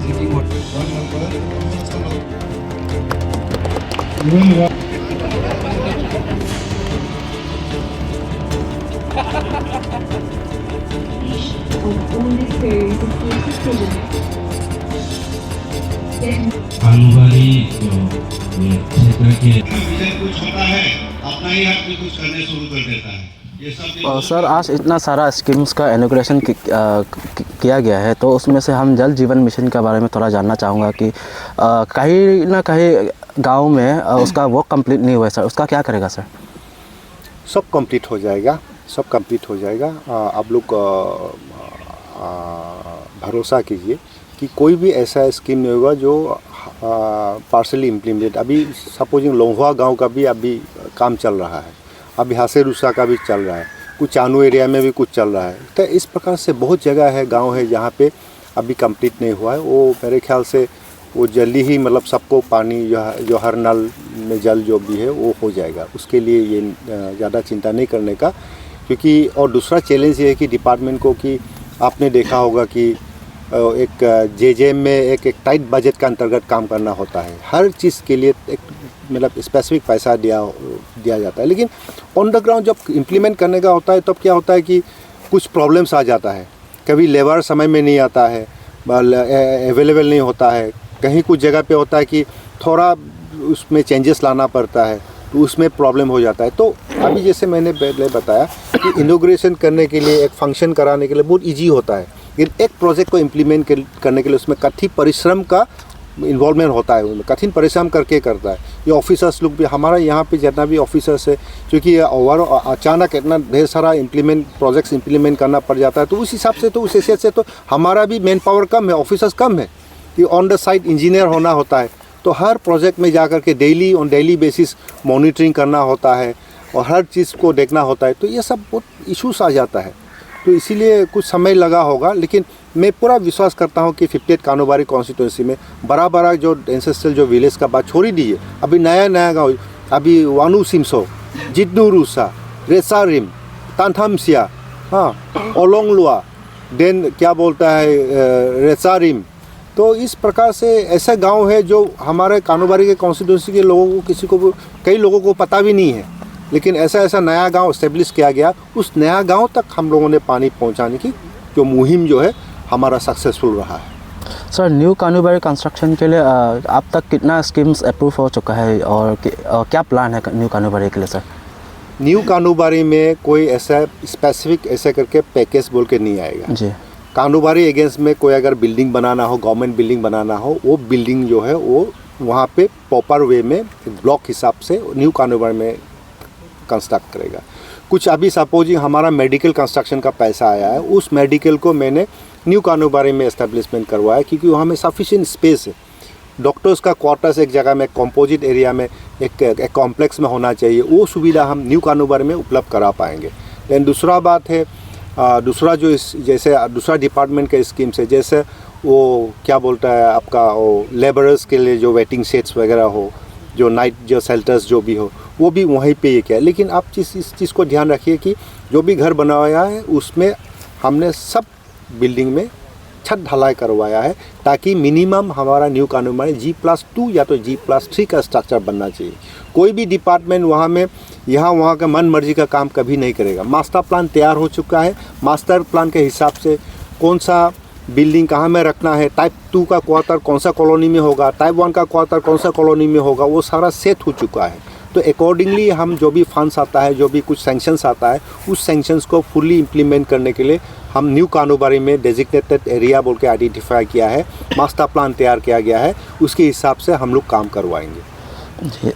कानूबारी क्षेत्र के कुछ होता है, अपना ही हाथ कुछ करने शुरू कर देता है। ये सब सर, आज इतना सारा स्कीम्स का इनॉग्रेशन किया गया है, तो उसमें से हम जल जीवन मिशन के बारे में थोड़ा जानना चाहूँगा कि कहीं ना कहीं गांव में उसका वर्क कंप्लीट नहीं हुआ है सर, उसका क्या करेगा सर? सब कंप्लीट हो जाएगा, सब कंप्लीट हो जाएगा। आप लोग भरोसा कीजिए कि कोई भी ऐसा स्कीम नहीं होगा जो पार्शली इम्प्लीमेंटेड। अभी सपोजिंग लोंगवा गांव का भी अभी काम चल रहा है, अभी हासेरूसा का भी चल रहा है, कुछ चानू एरिया में भी कुछ चल रहा है। तो इस प्रकार से बहुत जगह है, गांव है जहाँ पे अभी कंप्लीट नहीं हुआ है। वो मेरे ख्याल से वो जल्दी ही मतलब सबको पानी जो हर नल में जल जो भी है वो हो जाएगा। उसके लिए ये ज़्यादा चिंता नहीं करने का, क्योंकि और दूसरा चैलेंज ये है कि डिपार्टमेंट को कि आपने देखा होगा कि एक जेजेएम में एक टाइट बजट का अंतर्गत काम करना होता है। हर चीज़ के लिए एक मतलब स्पेसिफिक पैसा दिया जाता है, लेकिन ऑन द ग्राउंड जब इम्प्लीमेंट करने का होता है तब क्या होता है कि कुछ प्रॉब्लम्स आ जाता है। कभी लेबर समय में नहीं आता है, अवेलेबल नहीं होता है, कहीं कुछ जगह पे होता है कि थोड़ा उसमें चेंजेस लाना पड़ता है, तो उसमें प्रॉब्लम हो जाता है। तो अभी जैसे मैंने पहले बताया कि इनॉग्रेशन करने के लिए, एक फंक्शन कराने के लिए बहुत ईजी होता है, लेकिन एक प्रोजेक्ट को इम्प्लीमेंट करने के लिए उसमें कठिन परिश्रम का इन्वॉल्वमेंट होता है, कठिन परिश्रम करके करता है। ये ऑफिसर्स लोग भी, हमारा यहाँ पे जितना भी ऑफिसर्स है, क्योंकि ओवर अचानक इतना ढेर सारा प्रोजेक्ट्स इम्प्लीमेंट करना पड़ जाता है, तो उस हिसाब से, तो उस हैसियत से तो हमारा भी मैन पावर कम है, ऑफिसर्स कम है, कि ऑन द साइड इंजीनियर होना होता है। तो हर प्रोजेक्ट में जा कर के डेली बेसिस मॉनिटरिंग करना होता है और हर चीज़ को देखना होता है। तो ये सब बहुत इशूज़ आ जाता है, तो इसीलिए कुछ समय लगा होगा। लेकिन मैं पूरा विश्वास करता हूँ कि 58 कानूबारी कॉन्स्टिट्यूंसी में बड़ा जो एंसेस्ट्रल जो विलेज का बात छोड़ ही दीजिए, अभी नया गाँव, अभी वानू सिमसो, जिद्दू रूसा, रेसारिम, तानथामसिया, हाँ, ओलोंगलुआ, देन क्या बोलता है रेसारिम। तो इस प्रकार से ऐसे गांव है जो हमारे कानूबारी के कॉन्स्टिट्यूंसी के लोगों को कई लोगों को पता भी नहीं है, लेकिन ऐसा नया गांव इस्टेब्लिश किया गया। उस नया गांव तक हम लोगों ने पानी पहुंचाने की जो मुहिम जो है हमारा सक्सेसफुल रहा है। सर, न्यू कानूबारी कंस्ट्रक्शन के लिए अब तक कितना स्कीम्स अप्रूव हो चुका है और क्या प्लान है न्यू कानूबारी के लिए सर? न्यू कानूबारी में कोई ऐसा स्पेसिफिक ऐसे करके पैकेज बोल के नहीं आएगा जी। कानूबारी अगेंस्ट में कोई अगर बिल्डिंग बनाना हो, गवर्नमेंट बिल्डिंग बनाना हो, वो बिल्डिंग जो है वो वहाँ पे प्रॉपर वे में ब्लॉक हिसाब से न्यू कानूबारी में कंस्ट्रक्ट करेगा। कुछ अभी सपोजिंग हमारा मेडिकल कंस्ट्रक्शन का पैसा आया है, उस मेडिकल को मैंने न्यू कानूबारी में एस्टेब्लिशमेंट करवाया, क्योंकि वहाँ में सफिशिएंट स्पेस है। डॉक्टर्स का क्वार्टर्स एक जगह में कंपोजिट एरिया में एक कॉम्प्लेक्स में होना चाहिए, वो सुविधा हम न्यू कानूबारी में उपलब्ध करा पाएंगे। लेकिन दूसरा बात है, दूसरा जो जैसे दूसरा डिपार्टमेंट का स्कीम्स है, जैसे वो क्या बोलता है आपका वो लेबरर्स के लिए जो वेटिंग शेड्स वगैरह हो, जो नाइट जो शेल्टर्स जो भी हो, वो भी वहीं पे ये क्या है। लेकिन आप इस चीज़ को ध्यान रखिए कि जो भी घर बनाया है उसमें हमने सब बिल्डिंग में छत ढलाई करवाया है, ताकि मिनिमम हमारा न्यू कानूबारी G+2 या तो G+3 का स्ट्रक्चर बनना चाहिए। कोई भी डिपार्टमेंट वहाँ में वहाँ का मन मर्जी का काम कभी नहीं करेगा। मास्टर प्लान तैयार हो चुका है, मास्टर प्लान के हिसाब से कौन सा बिल्डिंग कहाँ में रखना है, टाइप 2 का क्वार्टर कौन सा कॉलोनी में होगा, टाइप 1 का क्वार्टर कौन सा कॉलोनी में होगा, वो सारा सेट हो चुका है। तो अकॉर्डिंगली हम जो भी फंड्स आता है, जो भी कुछ सैंक्शंस आता है, उस सैंक्शंस को फुल्ली इम्प्लीमेंट करने के लिए हम न्यू कानूबारी में डेजिग्नेटेड एरिया बोल के आइडेंटिफाई किया है, मास्टर प्लान तैयार किया गया है, उसके हिसाब से हम लोग काम करवाएंगे जी।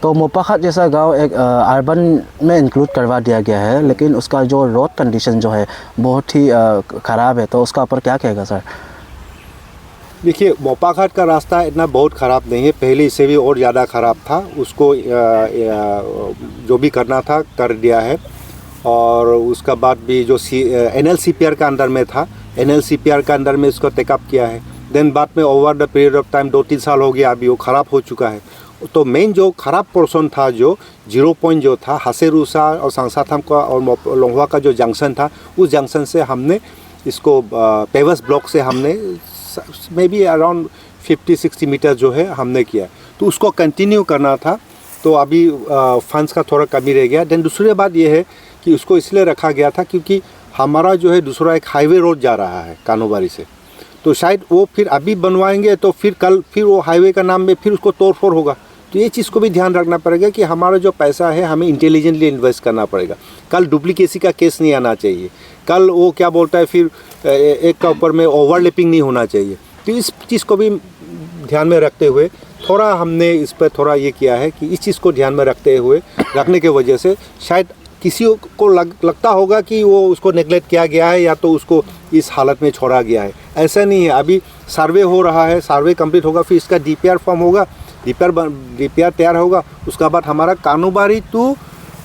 तो मोपाखात जैसा गांव एक अर्बन में इंक्लूड करवा दिया गया है, लेकिन उसका जो रोड कंडीशन जो है बहुत ही ख़राब है, तो उसका ऊपर क्या कहेगा सर? देखिए, मोपाघाट का रास्ता इतना बहुत ख़राब नहीं है, पहले इससे भी और ज़्यादा ख़राब था। उसको जो भी करना था कर दिया है। और उसका बाद भी जो NLCPR का अंडर में था, NLCPR का अंडर में इसको टेकअप किया है। देन बाद में over the period of time 2-3 साल हो गया, अभी वो ख़राब हो चुका है। तो मेन जो ख़राब पोर्शन था, जो 0 पॉइंट जो था हासेरूसा और सांसाथम का और लोंगवा का जो जंक्शन था, उस जंक्शन से हमने इसको पेवर्स ब्लॉक से हमने मे बी अराउंड 50-60 मीटर जो है हमने किया, तो उसको कंटिन्यू करना था। तो अभी फंड्स का थोड़ा कमी रह गया। देन दूसरी बात ये है कि उसको इसलिए रखा गया था क्योंकि हमारा जो है दूसरा एक हाईवे रोड जा रहा है कानोबारी से, तो शायद वो फिर अभी बनवाएंगे तो फिर कल फिर वो हाईवे का नाम में फिर उसको तोड़-फोड़ होगा। तो ये चीज़ को भी ध्यान रखना पड़ेगा कि हमारा जो पैसा है हमें इंटेलिजेंटली इन्वेस्ट करना पड़ेगा। कल डुप्लीकेसी का केस नहीं आना चाहिए, कल वो क्या बोलता है फिर एक का ऊपर में ओवरलैपिंग नहीं होना चाहिए। तो इस चीज़ को भी ध्यान में रखते हुए थोड़ा हमने इस पर थोड़ा ये किया है कि इस चीज़ को ध्यान में रखने के वजह से शायद किसी को लगता होगा कि वो उसको नेगलेक्ट किया गया है या तो उसको इस हालत में छोड़ा गया है। ऐसा नहीं है, अभी सर्वे हो रहा है, सर्वे कंप्लीट होगा, फिर इसका डीपीआर फॉर्म होगा, डीपीआर तैयार होगा, उसका बाद हमारा कानोबारी टू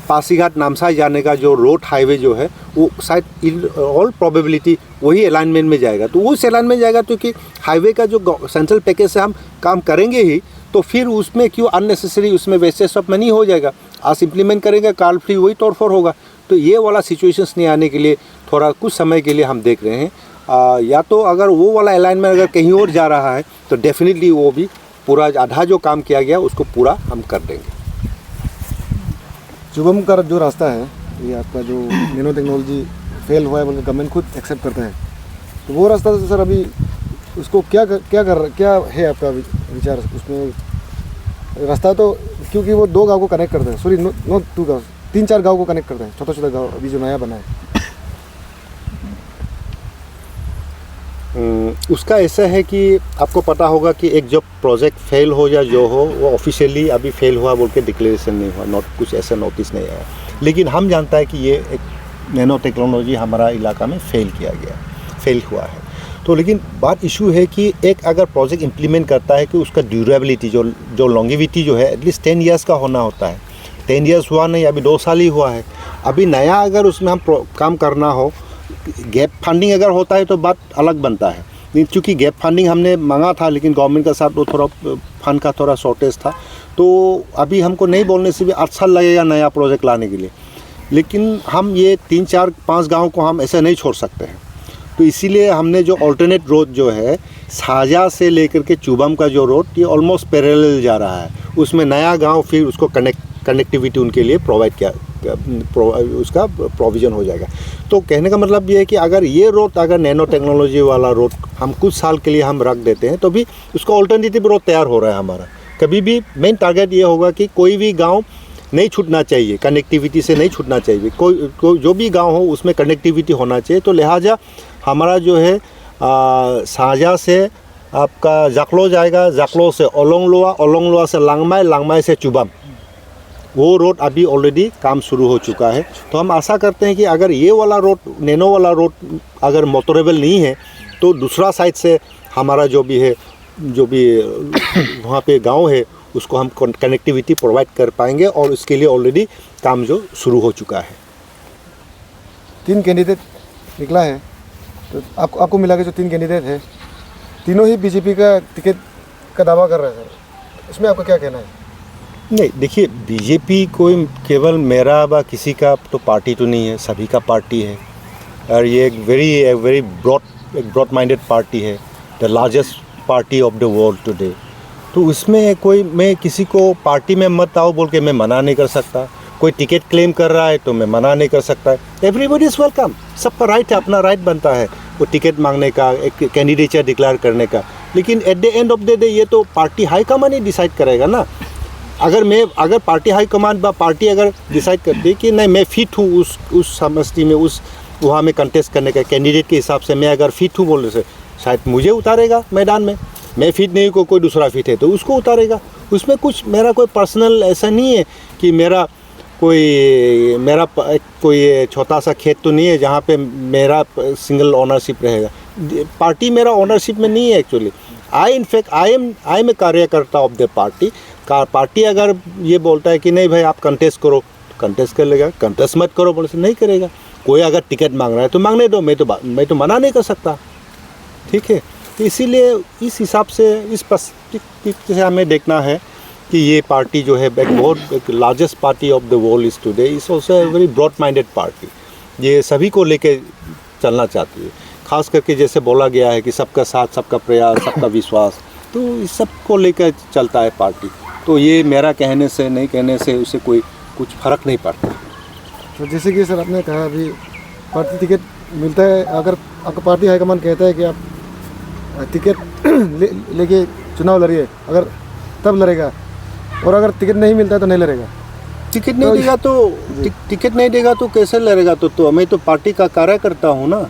पासीघाट नामसाई जाने का जो रोड हाईवे जो है वो शायद इन ऑल प्रोबेबिलिटी वही अलाइनमेंट में जाएगा। तो उस अलाइनमेंट में जाएगा क्योंकि हाईवे का जो सेंट्रल पैकेज से हम काम करेंगे ही, तो फिर उसमें क्यों अननेसेसरी उसमें वेस्टेज ऑफ मनी हो जाएगा। आज इम्प्लीमेंट करेंगे, काल फ्री वही तोड़फोड़ होगा। तो ये वाला सिचुएशंस नहीं आने के लिए थोड़ा कुछ समय के लिए हम देख रहे हैं। या तो अगर वो वाला अलाइनमेंट अगर कहीं और जा रहा है तो डेफिनेटली वो भी पूरा आधा जो काम किया गया उसको पूरा हम कर देंगे। शुभम का जो रास्ता है, ये आपका जो नैनो टेक्नोलॉजी फेल हुआ है बोल के गवर्नमेंट खुद एक्सेप्ट करते हैं, तो वो रास्ता सर अभी उसको क्या है आपका विचार उसमें? रास्ता तो क्योंकि वो 2 गांव को कनेक्ट करते हैं, सॉरी नॉट 2 गांव, 3-4 गांव को कनेक्ट करते हैं, छोटा गांव अभी जो नया बना है। उसका ऐसा है कि आपको पता होगा कि एक जो प्रोजेक्ट फेल हो या जो हो वो ऑफिशियली अभी फेल हुआ बोल के डिक्लेरेशन नहीं हुआ, कुछ ऐसा नोटिस नहीं आया। लेकिन हम जानता है कि ये एक नैनो टेक्नोलॉजी हमारा इलाका में फेल हुआ है। तो लेकिन बात इशू है कि एक अगर प्रोजेक्ट इम्प्लीमेंट करता है कि उसका ड्यूरेबिलिटी जो लॉन्गेविटी जो है एटलीस्ट 10 ईयर्स का होना होता है। 10 ईयर्स हुआ नहीं, अभी 2 साल ही हुआ है। अभी नया अगर उसमें हम काम करना हो, गैप फंडिंग अगर होता है तो बात अलग बनता है। क्योंकि गैप फंडिंग हमने मांगा था लेकिन गवर्नमेंट का साथ वो थोड़ा फंड का थोड़ा शॉर्टेज था, तो अभी हमको नहीं बोलने से भी 8 साल लगेगा नया प्रोजेक्ट लाने के लिए। लेकिन हम ये 3-4-5 गाँव को हम ऐसे नहीं छोड़ सकते हैं। तो इसीलिए हमने जो अल्टरनेट रोड जो है साजा से लेकर के चुबम का जो रोड ये ऑलमोस्ट पैरेलल जा रहा है, उसमें नया गांव फिर उसको कनेक्टिविटी उनके लिए प्रोवाइड किया, उसका प्रोविज़न हो जाएगा। तो कहने का मतलब ये है कि अगर ये रोड अगर नैनो टेक्नोलॉजी वाला रोड हम कुछ साल के लिए हम रख देते हैं तो भी उसका ऑल्टरनेटिव रोड तैयार हो रहा है हमारा। कभी भी मेन टारगेट ये होगा कि कोई भी गाँव नहीं छूटना चाहिए, कनेक्टिविटी से नहीं छूटना चाहिए। कोई जो भी गांव हो उसमें कनेक्टिविटी होना चाहिए। तो लिहाजा हमारा जो है साजा से आपका जाकलो जाएगा, जाकलो से ओलोंगलोआ, ओलोंगलोआ से लांगमाई, लांगमाई से चुबम, वो रोड अभी ऑलरेडी काम शुरू हो चुका है। तो हम आशा करते हैं कि अगर ये वाला रोड नैनो वाला रोड अगर मोटरेबल नहीं है तो दूसरा साइड से हमारा जो भी वहाँ पे गांव है उसको हम कनेक्टिविटी प्रोवाइड कर पाएंगे और उसके लिए ऑलरेडी काम जो शुरू हो चुका है। 3 कैंडिडेट निकला है, तो आपको मिला के जो 3 कैंडिडेट है तीनों ही बीजेपी का टिकट का दावा कर रहे हैं सर, उसमें आपका क्या कहना है? नहीं, देखिए बीजेपी कोई केवल मेरा व किसी का तो पार्टी तो नहीं है, सभी का पार्टी है। और ये एक वेरी ब्रॉड माइंडेड पार्टी है, the largest party of the world today. तो उसमें कोई मैं किसी को पार्टी में मत आओ बोल के मैं मना नहीं कर सकता। कोई टिकट क्लेम कर रहा है तो मैं मना नहीं कर सकता। एवरीबॉडी इज़ वेलकम, सबका राइट है, अपना राइट बनता है वो टिकट मांगने का, एक कैंडिडेचर डिक्लेयर करने का। लेकिन at the end of the day ये तो पार्टी हाईकमान ही डिसाइड करेगा ना। अगर पार्टी हाईकमान व पार्टी अगर डिसाइड करती है कि नहीं मैं फिट हूँ उस समष्टि में, उस वहाँ में कंटेस्ट करने का कैंडिडेट के हिसाब से मैं अगर फिट हूँ बोलने से शायद मुझे उतारेगा मैदान में। मैं फिट नहीं को कोई दूसरा फिट है तो उसको उतारेगा। उसमें कुछ मेरा कोई पर्सनल ऐसा नहीं है कि मेरा कोई छोटा सा खेत तो नहीं है जहाँ पे मेरा सिंगल ओनरशिप रहेगा। पार्टी मेरा ओनरशिप में नहीं है एक्चुअली। आई एम ए कार्यकर्ता ऑफ द पार्टी। पार्टी अगर ये बोलता है कि नहीं भाई आप कंटेस्ट करो तो कंटेस्ट कर लेगा, कंटेस्ट मत करो बोले से नहीं करेगा। कोई अगर टिकट मांग रहा है तो मांगने दो, मैं तो मना नहीं कर सकता, ठीक है। तो इसीलिए इस हिसाब से इस पर्सपेक्टिव से हमें देखना है कि ये पार्टी जो है एक largest party of the world is today, is also a very broad minded party. ये सभी को लेके चलना चाहती है। खास करके जैसे बोला गया है कि सबका साथ, सबका प्रयास, सबका विश्वास, तो इस सब को लेकर चलता है पार्टी। तो ये मेरा कहने से नहीं कहने से उसे कोई कुछ फ़र्क नहीं पड़ता। तो जैसे कि सर आपने कहा अभी पार्टी टिकट मिलता है, अगर आपका पार्टी हाईकमान कहता है कि आप टिकट लेके चुनाव लड़िए, अगर तब लड़ेगा, और अगर टिकट नहीं मिलता है तो नहीं लड़ेगा। टिकट नहीं देगा तो टिकट नहीं देगा तो कैसे लड़ेगा? तो मैं तो पार्टी का कार्यकर्ता हूँ ना,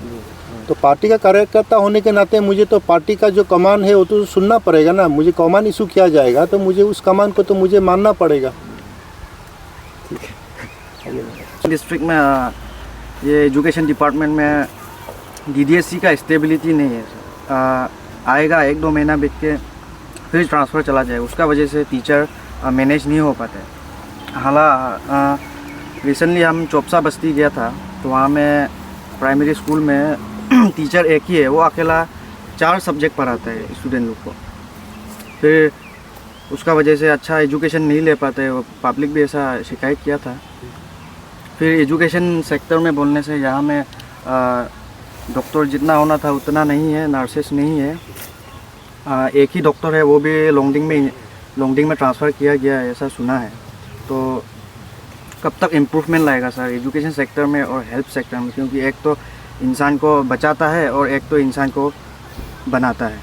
तो पार्टी का कार्यकर्ता होने के नाते मुझे तो पार्टी का जो कमान है वो तो सुनना पड़ेगा ना। मुझे कमान इशू किया जाएगा तो मुझे उस कमान को तो मुझे मानना पड़ेगा। डिस्ट्रिक्ट में ये एजुकेशन डिपार्टमेंट में DDSC का स्टेबिलिटी नहीं है। आएगा 1-2 महीना बीत के फिर ट्रांसफ़र चला जाए, उसका वजह से टीचर मैनेज नहीं हो पाते। हालांकि रिसेंटली हम चोपसा बस्ती गया था, तो वहाँ में प्राइमरी स्कूल में टीचर एक ही है, वो अकेला 4 सब्जेक्ट पढ़ाता है स्टूडेंट लोग को। फिर उसका वजह से अच्छा एजुकेशन नहीं ले पाते, वो पब्लिक भी ऐसा शिकायत किया था। फिर एजुकेशन सेक्टर में बोलने से यहाँ में डॉक्टर जितना होना था उतना नहीं है, नर्सेस नहीं है। एक ही डॉक्टर है, वो भी लोंगडिंग में ट्रांसफ़र किया गया है, ऐसा सुना है। तो कब तक इम्प्रूवमेंट लाएगा सर एजुकेशन सेक्टर में और हेल्थ सेक्टर में? क्योंकि एक तो इंसान को बचाता है और एक तो इंसान को बनाता है।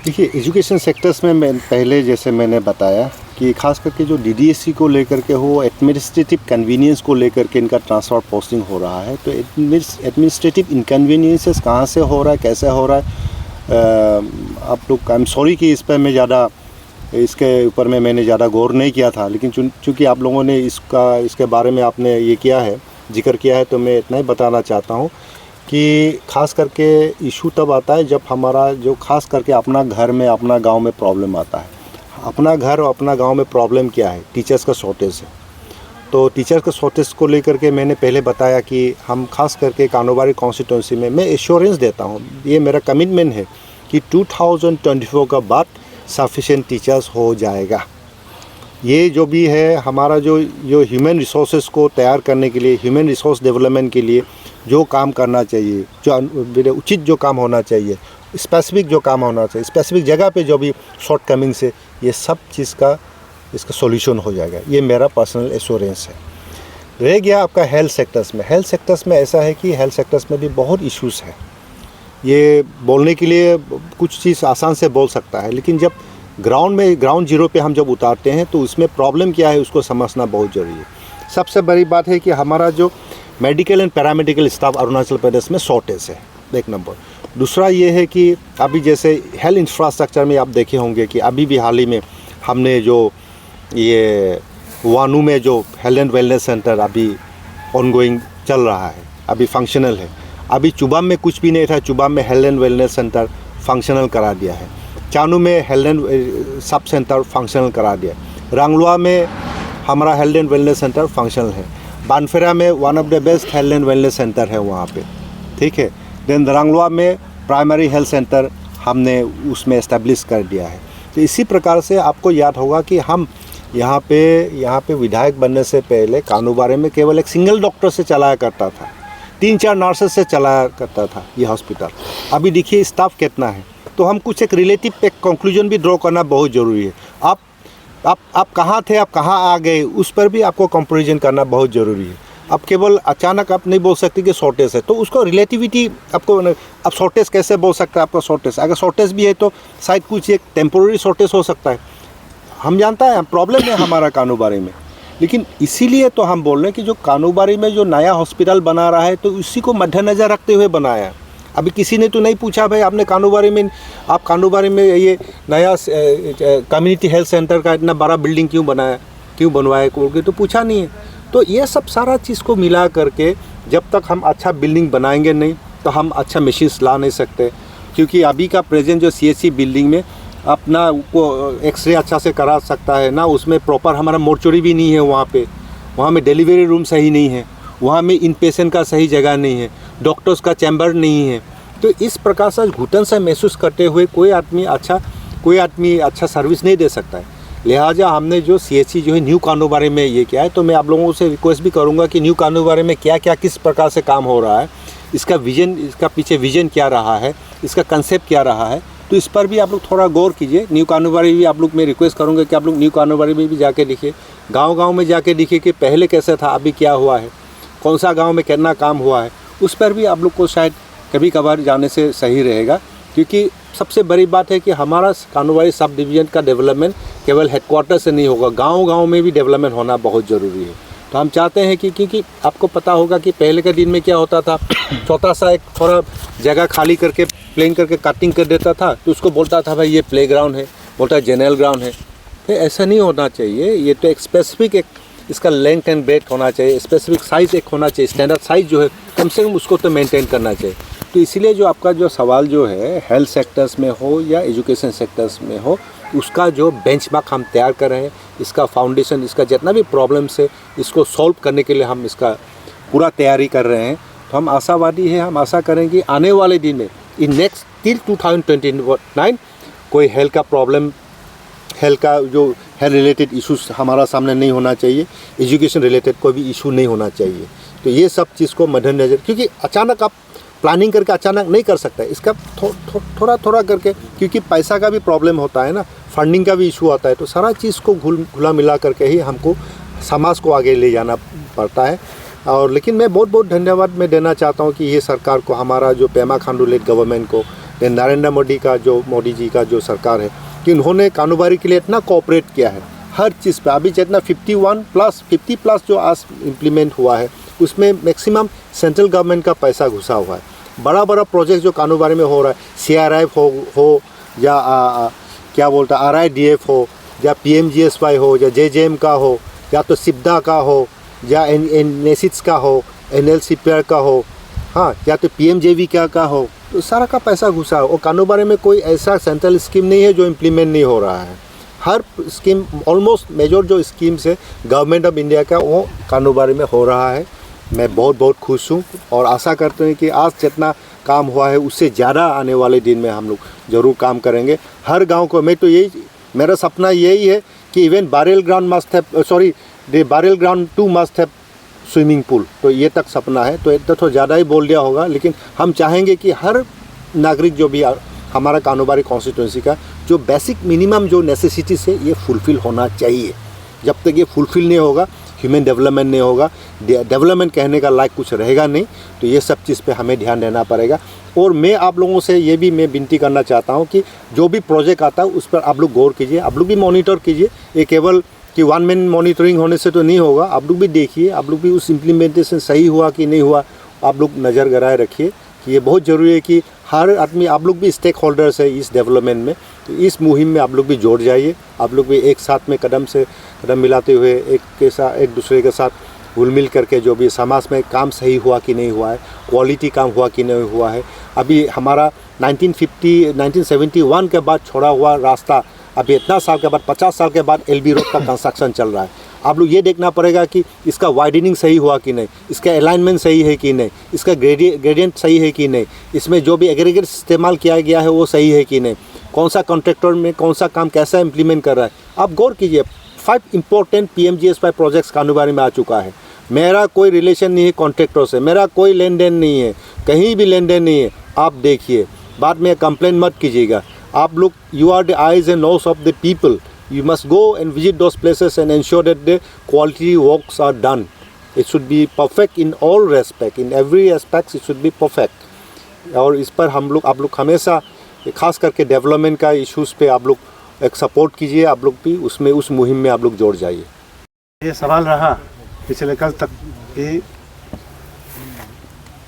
देखिए, एजुकेशन सेक्टर्स में मैं पहले जैसे मैंने बताया कि खास करके जो DDSC को लेकर के हो, एडमिनिस्ट्रेटिव कन्वीनियंस को लेकर के इनका ट्रांसफ़र पोस्टिंग हो रहा है। तो एडमिनिस्ट्रेटिव इनकन्वीनियंसेस कहाँ से हो रहा है, कैसे हो रहा है, आप लोग, आई एम सॉरी कि इस पर मैं ज़्यादा इसके ऊपर में मैंने ज़्यादा गौर नहीं किया था, लेकिन चूँकि आप लोगों ने इसके बारे में आपने ये किया है, जिक्र किया है, तो मैं इतना ही बताना चाहता हूँ कि खास करके इशू तब आता है जब हमारा जो खास करके अपना घर में, अपना गांव में प्रॉब्लम आता है। अपना घर और अपना गांव में प्रॉब्लम क्या है? टीचर्स का शॉर्टेज है। तो टीचर्स का शॉर्टेज को लेकर के मैंने पहले बताया कि हम खास करके कानोबारी कॉन्स्टिट्यूंसी में मैं एश्योरेंस देता हूँ, ये मेरा कमिटमेंट है कि 2024 का बाद सफिशिएंट टीचर्स हो जाएगा। ये जो भी है हमारा जो ह्यूमन रिसोर्सेज को तैयार करने के लिए, ह्यूमन रिसोर्स डेवलपमेंट के लिए जो काम करना चाहिए, जो उचित जो काम होना चाहिए, स्पेसिफिक जो काम होना चाहिए, स्पेसिफिक जगह पे जो भी शॉर्ट कमिंग से, ये सब चीज़ का इसका सॉल्यूशन हो जाएगा। ये मेरा पर्सनल एश्योरेंस है। रह गया आपका हेल्थ सेक्टर्स में। हेल्थ सेक्टर्स में ऐसा है कि हेल्थ सेक्टर्स में भी बहुत इश्यूज़ है। ये बोलने के लिए कुछ चीज़ आसान से बोल सकता है, लेकिन जब ग्राउंड जीरो पे हम जब उतारते हैं तो उसमें प्रॉब्लम क्या है उसको समझना बहुत ज़रूरी है। सबसे बड़ी बात है कि हमारा जो medical and paramedical staff Arunachal Pradesh में शॉर्टेज है, एक नंबर। दूसरा ये है कि अभी जैसे हेल्थ इंफ्रास्ट्रक्चर में आप देखे होंगे कि अभी भी हाल ही में हमने जो ये वानू में जो हेल्थ एंड वेलनेस सेंटर अभी ऑनगोइंग चल रहा है, अभी फंक्शनल है। अभी चुबाम में कुछ भी नहीं था, चुबाम में health and wellness centre functional करा दिया है। चानू में health and sub centre functional करा दिया। रंगलुआ में हमारा health and wellness centre functional है। बानफेरा में one of the best health and wellness centre है वहाँ पे, ठीक है। देन रंगलुआ में प्राइमरी हेल्थ सेंटर हमने उसमें इस्टेब्लिश कर दिया है। तो इसी प्रकार से आपको याद होगा कि हम यहाँ पे विधायक बनने से पहले कानूबारे में केवल एक सिंगल डॉक्टर से चलाया करता था, 3-4 नर्सेस से चलाया करता था ये हॉस्पिटल। अभी देखिए स्टाफ कितना है। तो हम कुछ एक रिलेटिव एक कंक्लूजन भी ड्रॉ करना बहुत ज़रूरी है। आप कहाँ थे, आप कहाँ आ गए, उस पर भी आपको कंपैरिजन करना बहुत ज़रूरी है। अब केवल अचानक आप नहीं बोल सकते कि शॉर्टेज है, तो उसको रिलेटिविटी आपको, अब शॉर्टेज कैसे बोल सकते हैं आपका शॉर्टेज? अगर शॉर्टेज भी है तो शायद कुछ एक टेम्पोररी शॉर्टेज हो सकता है। हम जानता है प्रॉब्लम है हमारा कानूबारी में, लेकिन इसीलिए तो हम बोल रहे हैं कि जो कानूबारी में जो नया हॉस्पिटल बना रहा है तो उसी को मद्देनज़र रखते हुए बनाया है। अभी किसी ने तो नहीं पूछा भाई आपने कानूबारी में ये नया कम्युनिटी हेल्थ सेंटर का इतना बड़ा बिल्डिंग क्यों बनवाया, कोई तो पूछा नहीं है। तो ये सब सारा चीज़ को मिला करके जब तक हम अच्छा बिल्डिंग बनाएंगे नहीं तो हम अच्छा मशीन्स ला नहीं सकते। क्योंकि अभी का प्रेजेंट जो CHC बिल्डिंग में अपना को एक्सरे अच्छा से करा सकता है ना, उसमें प्रॉपर हमारा मोर्चरी भी नहीं है वहाँ में डिलीवरी रूम सही नहीं है, वहाँ में इन पेशेंट का सही जगह नहीं है, डॉक्टर्स का चैम्बर नहीं है। तो इस प्रकार से घुटन से महसूस करते हुए कोई आदमी अच्छा सर्विस नहीं दे सकता है। लिहाजा हमने जो CHC जो है न्यू कानूबारी में ये किया है। तो मैं आप लोगों से रिक्वेस्ट भी करूँगा कि न्यू कानूबारी में क्या क्या किस प्रकार से काम हो रहा है इसका विजन, इसका पीछे विजन क्या रहा है, इसका कंसेप्ट क्या रहा है, तो इस पर भी आप लोग थोड़ा गौर कीजिए। न्यू कानूनबाड़ी भी आप लोग, मैं रिक्वेस्ट करूँगा कि आप लोग न्यू कानूनबाड़ी में भी जाके देखिए, गांव-गांव में जाके देखिए कि पहले कैसे था, अभी क्या हुआ है, कौन सा गांव में कितना काम हुआ है, उस पर भी आप लोग को शायद कभी कभार जाने से सही रहेगा। क्योंकि सबसे बड़ी बात है कि हमारा कानूनबाड़ी सब डिवीज़न का डेवलपमेंट केवल हेडक्वार्टर से नहीं होगा, गांव-गांव में भी डेवलपमेंट होना बहुत ज़रूरी है। तो हम चाहते हैं कि क्योंकि आपको पता होगा कि पहले के दिन में क्या होता था, छोटा सा एक थोड़ा जगह खाली करके प्लेन करके कटिंग कर देता था, तो उसको बोलता था भाई ये प्लेग्राउंड है, बोलता है जनरल ग्राउंड है। तो ऐसा नहीं होना चाहिए, ये तो एक स्पेसिफिक एक इसका लेंथ एंड ब्रेथ होना चाहिए, स्पेसिफिक साइज़ एक होना चाहिए, स्टैंडर्ड साइज़ जो है कम से कम उसको तो मेंटेन करना चाहिए। तो इसीलिए जो आपका जो सवाल जो है हेल्थ सेक्टर्स में हो या एजुकेशन सेक्टर्स में हो, उसका जो बेंचमार्क हम तैयार कर रहे हैं, इसका फाउंडेशन, इसका जितना भी प्रॉब्लम्स है इसको सॉल्व करने के लिए हम इसका पूरा तैयारी कर रहे हैं। तो हम आशावादी हैं, हम आशा करेंगे आने वाले दिन में इन नेक्स्ट टिल 2029 कोई हेल्थ का प्रॉब्लम, हेल्थ का जो हेल्थ रिलेटेड इश्यूज हमारा सामने नहीं होना चाहिए, एजुकेशन रिलेटेड कोई भी इशू नहीं होना चाहिए। तो ये सब चीज़ को मद्देनजर, क्योंकि अचानक आप प्लानिंग करके अचानक नहीं कर सकते, इसका थोड़ा थोड़ा करके, क्योंकि पैसा का भी प्रॉब्लम होता है ना, फंडिंग का भी इशू आता है, तो सारा चीज़ को घुला मिला करके ही हमको समाज को आगे ले जाना पड़ता है। और लेकिन मैं बहुत बहुत धन्यवाद मैं देना चाहता हूँ कि ये सरकार को, हमारा जो पेमा खांडू लेड गवर्नमेंट को, नरेंद्र मोदी जी का जो सरकार है, कि उन्होंने कानूनबाड़ी के लिए इतना कोऑपरेट किया है हर चीज़ पे। अभी जितना 50 प्लस जो आज इम्प्लीमेंट हुआ है उसमें मैक्सिमम सेंट्रल गवर्नमेंट का पैसा घुसा हुआ है। बड़ा बड़ा प्रोजेक्ट जो कानूनबाड़ी में हो रहा है, CRF हो या क्या बोलता है RIDF हो या PMGSY हो या JJM का हो या तो सिप्दा का हो या NACIDS का हो, NLCPR का हो, हाँ, या तो PMJV का हो, तो सारा का पैसा घुसा है। और कानूनबाड़ी में कोई ऐसा सेंट्रल स्कीम नहीं है जो इम्प्लीमेंट नहीं हो रहा है। हर स्कीम, ऑलमोस्ट मेजर जो स्कीम्स है गवर्नमेंट ऑफ इंडिया का, वो कानूनबाड़ी में हो रहा है। मैं बहुत बहुत खुश हूँ और आशा करते हैं कि आज जितना काम हुआ है उससे ज़्यादा आने वाले दिन में हम लोग ज़रूर काम करेंगे। हर गांव को, मैं तो यही, मेरा सपना यही है कि even burial ground must have, sorry, burial ground 2 must have swimming pool, तो ये तक सपना है। तो इतना तो ज़्यादा ही बोल दिया होगा, लेकिन हम चाहेंगे कि हर नागरिक जो भी हमारा कानूनबाड़ी कॉन्स्टिट्यूंसी का जो बेसिक मिनिमम जो नेसेसिटीज है ये फुलफ़िल होना चाहिए। जब तक ये फुलफ़िल नहीं होगा, ह्यूमन डेवलपमेंट नहीं होगा, डेवलपमेंट कहने का लायक कुछ रहेगा नहीं। तो ये सब चीज़ पे हमें ध्यान देना पड़ेगा। और मैं आप लोगों से ये भी मैं विनती करना चाहता हूँ कि जो भी प्रोजेक्ट आता है उस पर आप लोग गौर कीजिए, आप लोग भी मॉनिटर कीजिए। ये केवल कि वन मैन मॉनिटरिंग होने से तो नहीं होगा, आप लोग भी देखिए, आप लोग भी उस इम्प्लीमेंटेशन सही हुआ कि नहीं हुआ, आप लोग नज़र गड़ाए रखिए। कि ये बहुत ज़रूरी है कि हर आदमी, आप लोग भी स्टेक होल्डर्स है इस डेवलपमेंट में, तो इस मुहिम में आप लोग भी जोड़ जाइए। आप लोग भी एक साथ में कदम से कदम मिलाते हुए एक दूसरे के साथ घुल मिल करके जो भी समाज में काम सही हुआ कि नहीं हुआ है, क्वालिटी काम हुआ कि नहीं हुआ है। अभी हमारा 1971 के बाद छोड़ा हुआ रास्ता, अभी इतना साल के बाद, 50 साल के बाद LB रोड का कंस्ट्रक्शन चल रहा है। आप लोग ये देखना पड़ेगा कि इसका वाइडनिंग सही हुआ कि नहीं, इसका अलाइनमेंट सही है कि नहीं, इसका ग्रेडियंट सही है कि नहीं, इसमें जो भी एग्रीगेट इस्तेमाल किया गया है वो सही है कि नहीं, कौन सा कॉन्ट्रैक्टर में कौन सा काम कैसा इम्प्लीमेंट कर रहा है। आप गौर कीजिए, 5 इम्पोर्टेंट PMGSY प्रोजेक्ट्स कानूनबाड़ी में आ चुका है। मेरा कोई रिलेशन नहीं है कॉन्ट्रैक्टर से, मेरा कोई लेन देन नहीं है, कहीं भी लेन देन नहीं है। आप देखिए, बाद में कंप्लेंट मत कीजिएगा। आप लोग, you are the eyes and nose of the people, you must go and visit those places and ensure that the quality works are done. It should be perfect in all respect, in every aspect it should be perfect. और इस पर हम लोग, आप लोग हमेशा खास करके डेवलपमेंट का इश्यूज़ पे आप लोग एक सपोर्ट कीजिए, आप लोग भी उसमें, उस मुहिम में आप लोग जोड़ जाइए। ये सवाल रहा पिछले कल तक कि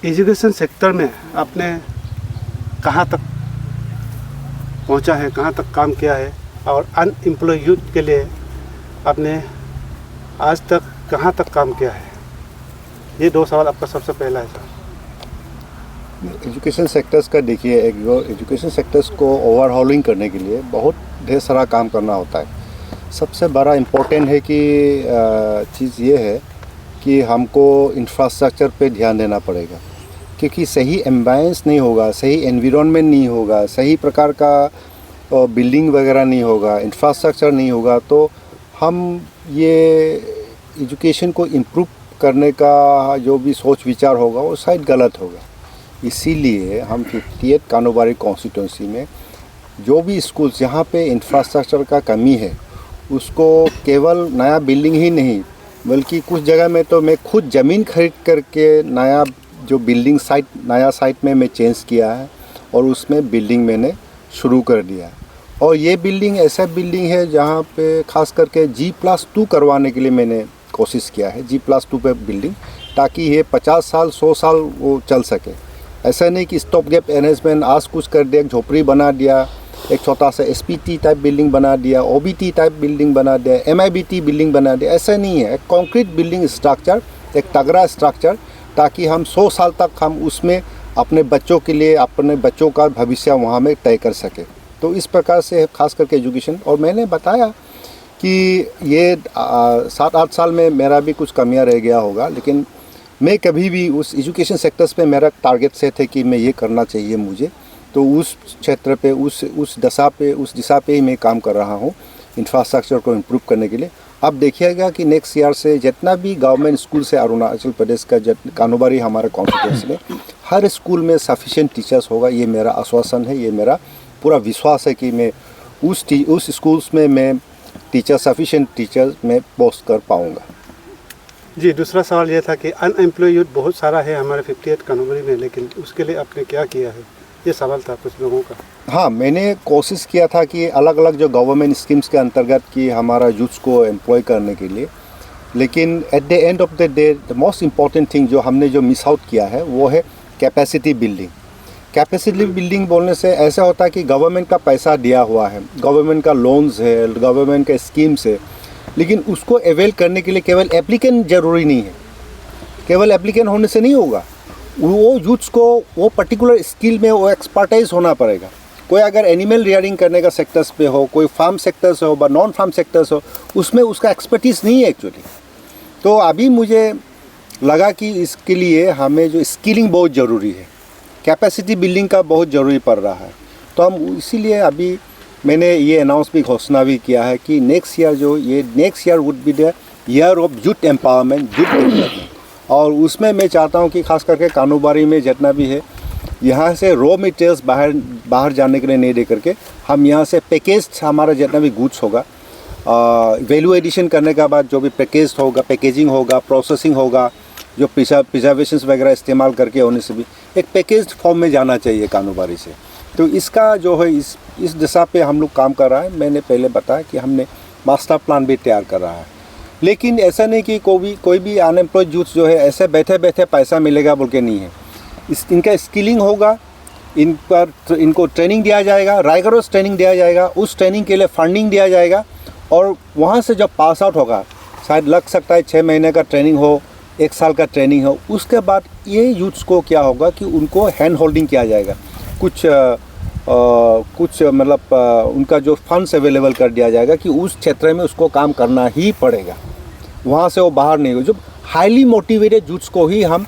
एजुकेशन सेक्टर में आपने कहाँ तक पहुँचा है, कहाँ तक काम किया है, और अनएम्प्लॉय यूथ के लिए आपने आज तक कहाँ तक काम किया है। ये 2 सवाल आपका सबसे पहला है सर। एजुकेशन सेक्टर्स का देखिए, एजुकेशन सेक्टर्स को ओवरहॉलिंग करने के लिए बहुत ढेर सारा काम करना होता है। सबसे बड़ा इम्पोर्टेंट है कि चीज़ ये है कि हमको इंफ्रास्ट्रक्चर पे ध्यान देना पड़ेगा, क्योंकि सही एम्बियंस नहीं होगा, सही एनवायरनमेंट नहीं होगा, सही प्रकार का बिल्डिंग वगैरह नहीं होगा, इंफ्रास्ट्रक्चर नहीं होगा, तो हम ये एजुकेशन को इम्प्रूव करने का जो भी सोच विचार होगा वो शायद गलत होगा। इसीलिए हम 58 कानोबारी कॉन्स्टिट्यूंसी में जो भी स्कूल जहाँ पे इंफ्रास्ट्रक्चर का कमी है उसको केवल नया बिल्डिंग ही नहीं बल्कि कुछ जगह में तो मैं खुद ज़मीन खरीद करके नया जो बिल्डिंग साइट नया साइट में मैं चेंज किया है और उसमें बिल्डिंग मैंने शुरू कर दिया है। और ये बिल्डिंग ऐसा बिल्डिंग है जहाँ पे खास करके G+2 करवाने के लिए मैंने कोशिश किया है, G+2 पे बिल्डिंग, ताकि ये 50 साल 100 साल वो चल सके। ऐसा नहीं कि स्टॉप गैप अरेंजमेंट आज कुछ कर दिया, एक झोपड़ी बना दिया, एक छोटा सा SPT टाइप बिल्डिंग बना दिया, OBT टाइप बिल्डिंग बना दिया, MIBT बिल्डिंग बना दिया, ऐसा नहीं है। एक कॉन्क्रीट बिल्डिंग स्ट्रक्चर, एक तगड़ा स्ट्रक्चर, ताकि हम 100 साल तक हम उसमें अपने बच्चों के लिए अपने बच्चों का भविष्य वहाँ में तय कर सके। तो इस प्रकार से खास करके एजुकेशन। और मैंने बताया कि ये 7-8 साल में मेरा भी कुछ कमियां रह गया होगा, लेकिन मैं कभी भी उस एजुकेशन सेक्टर्स पे मेरा टारगेट से थे कि मैं ये करना चाहिए मुझे, तो उस क्षेत्र पे उस दिशा पे ही मैं काम कर रहा हूँ इंफ्रास्ट्रक्चर को इम्प्रूव करने के लिए। अब देखिएगा कि नेक्स्ट ईयर से जितना भी गवर्नमेंट स्कूल से अरुणाचल प्रदेश का कानोबारी हमारे कॉन्स्टिट्यूंसी में हर स्कूल में सफिशिएंट टीचर्स होगा, ये मेरा आश्वासन है, ये मेरा पूरा विश्वास है कि मैं उस स्कूल्स में मैं सफिशिएंट टीचर मैं पोस्ट कर पाऊँगा। जी, दूसरा सवाल ये था कि अनएम्प्लॉय यूथ बहुत सारा है हमारे 58 कानोबारी में, लेकिन उसके लिए आपने क्या किया है, ये सवाल था कुछ लोगों का। हाँ, मैंने कोशिश किया था कि अलग अलग जो गवर्नमेंट स्कीम्स के अंतर्गत कि हमारा यूथ्स को एम्प्लॉय करने के लिए, लेकिन at the end of the day the most important thing जो हमने जो मिस आउट किया है वो है कैपेसिटी बिल्डिंग। कैपेसिटी बिल्डिंग बोलने से ऐसा होता है कि गवर्नमेंट का पैसा दिया हुआ है, गवर्नमेंट का लोन्स है, गवर्नमेंट का स्कीम्स है, लेकिन उसको अवेल करने के लिए केवल एप्लीकेंट ज़रूरी नहीं है। केवल एप्लीकेंट होने से नहीं होगा, वो यूथ्स को वो पर्टिकुलर स्किल में वो एक्सपर्टाइज होना पड़ेगा। कोई अगर एनिमल रियरिंग करने का सेक्टर्स पे हो, कोई फार्म सेक्टर्स हो व नॉन फार्म सेक्टर्स हो, उसमें उसका एक्सपर्टीज़ नहीं है एक्चुअली। तो अभी मुझे लगा कि इसके लिए हमें जो स्किलिंग बहुत ज़रूरी है, कैपेसिटी बिल्डिंग का बहुत ज़रूरी पड़ रहा है। तो हम इसीलिए अभी मैंने ये अनाउंस भी घोषणा भी किया है कि next year would be the year of youth empowerment, youth development. और उसमें मैं चाहता हूँ कि खास करके कानोबारी में जितना भी है, यहाँ से रॉ मटेरियल्स बाहर जाने के लिए नहीं दे करके हम यहाँ से पैकेज हमारा जितना भी गुड्स होगा, वैल्यू एडिशन करने के बाद जो भी पैकेज होगा, पैकेजिंग होगा, प्रोसेसिंग होगा, जो प्रिजर्वेशंस वगैरह इस्तेमाल करके होने से भी एक पैकेज्ड फॉर्म में जाना चाहिए कानोबारी से। तो इसका जो है इस दिशा पे हम लोग काम कर रहा है। मैंने पहले बताया कि हमने मास्टर प्लान भी तैयार कर रहा है, लेकिन ऐसा नहीं कि कोई भी अनएम्प्लॉयड यूथ जो है ऐसे बैठे बैठे पैसा मिलेगा बोल के नहीं है। इनका स्किलिंग होगा, इनको ट्रेनिंग दिया जाएगा, राइगरस ट्रेनिंग दिया जाएगा, उस ट्रेनिंग के लिए फंडिंग दिया जाएगा, और वहाँ से जब पास आउट होगा, शायद लग सकता है 6 महीने का ट्रेनिंग हो, 1 साल का ट्रेनिंग हो, उसके बाद ये यूथ्स को क्या होगा कि उनको हैंड होल्डिंग किया जाएगा, कुछ मतलब उनका जो फंड्स अवेलेबल कर दिया जाएगा कि उस क्षेत्र में उसको काम करना ही पड़ेगा, वहाँ से वो बाहर नहीं हो। जो हाईली मोटिवेटेड यूथ्स को ही हम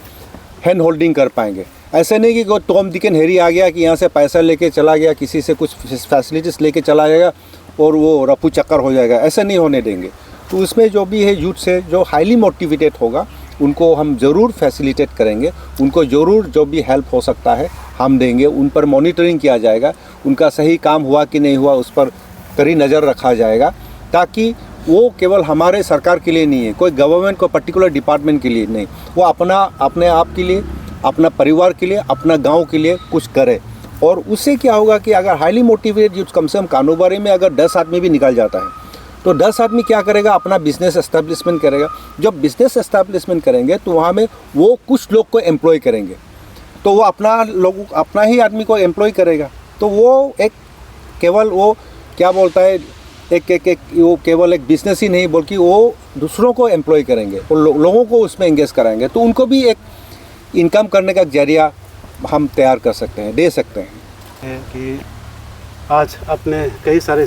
हैंड होल्डिंग कर पाएंगे। ऐसा नहीं कि कोई टॉम डिक एंड हैरी आ गया कि यहाँ से पैसा लेके चला गया, किसी से कुछ फैसिलिटीज़ लेके चला जाएगा और वो रफू चक्कर हो जाएगा, ऐसा नहीं होने देंगे। तो उसमें जो भी है यूथ से जो हाईली मोटिवेटेड होगा उनको हम ज़रूर फैसिलिटेट करेंगे, उनको ज़रूर जो भी हेल्प हो सकता है हम देंगे, उन पर मॉनिटरिंग किया जाएगा, उनका सही काम हुआ कि नहीं हुआ उस पर कड़ी नज़र रखा जाएगा, ताकि वो केवल हमारे सरकार के लिए नहीं है, कोई गवर्नमेंट को पर्टिकुलर डिपार्टमेंट के लिए नहीं, वो अपने आप के लिए, अपना परिवार के लिए, अपना गांव के लिए कुछ करे। और उससे क्या होगा कि अगर हाईली मोटिवेटेड यूथ कम से कम कानोबारी में अगर 10 आदमी भी निकल जाता है, तो 10 आदमी क्या करेगा, अपना बिजनेस एस्टेब्लिशमेंट करेगा। जब बिजनेस एस्टेब्लिशमेंट करेंगे तो वहाँ में वो कुछ लोग को एम्प्लॉय करेंगे, तो वो अपना ही आदमी को एम्प्लॉय करेगा। तो वो एक केवल वो क्या बोलता है, वो केवल एक बिजनेस ही नहीं बल्कि वो दूसरों को एम्प्लॉय करेंगे और लोगों को उसमें एंगेज कराएंगे, तो उनको भी एक इनकम करने का जरिया हम तैयार कर सकते हैं, दे सकते हैं। कि आज आपने कई सारे